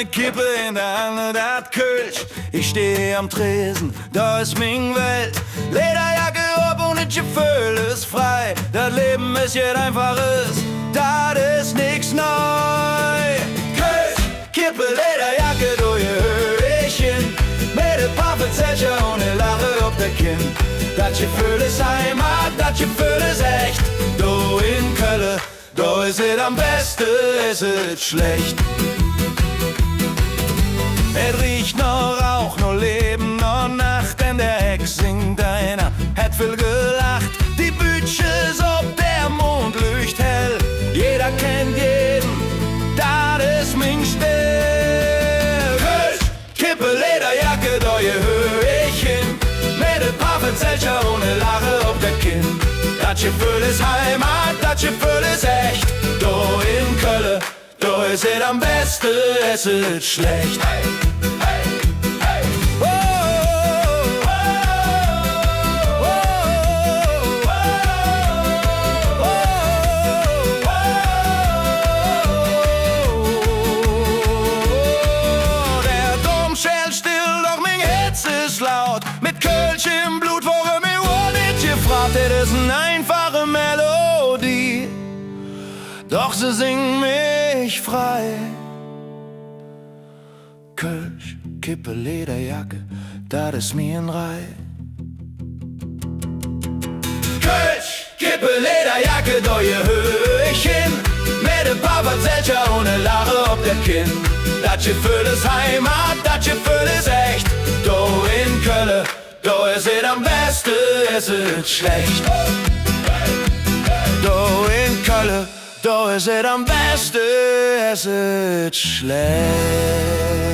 eine Kippe in der Hand, dat Kölsch. Ich steh am Tresen, da ist min Welt. Lederjacke ob und das Gefühl ist frei. Das Leben ist jetzt einfaches, das ist nix neu. Kölsch, Kippe, Lederjacke, du Höhchen. Mit ein paar Verzellchen und eine Lache auf der Kinn. Das Gefühl ist Heimat, das Gefühl ist echt. Du in Köln, da ist es am besten, ist es schlecht. Es riecht noch Rauch, noch Leben, noch Nacht. In der Eck singt einer, hat viel gelacht. Die Bütsche ist ob der Mond leucht hell. Jeder kennt jeden, das ist mein Stil. Kölsch, Kippe, Lederjacke, da gehör ich hin. Mit ein paar Verzellchen ohne Lache auf der Kinn. Das Gefühl ist Heimat, das Gefühl ist echt. Da in Köln, da ist es am besten, es ist schlecht. Hey, hey, hey. Oh, oh, oh, oh, oh. Der Dom schellt still, doch mein Herz ist laut. Mit Kölsch im Blut, worum mir nicht gefragt, das ist eine einfache Melodie. Doch sie singt mich frei. Kölsch, Kippe, Lederjacke, das ist mir ein Rei. Kölsch, Kippe, Lederjacke, da gehör ich hin. Mit ein paar Verzellchen ohne Lache auf der Kinn. Das Gefühl ist Heimat, das Gefühl ist echt. Da in Köln, da ist es am besten, es ist schlecht. Da in Köln, da ist es am besten, es ist schlecht.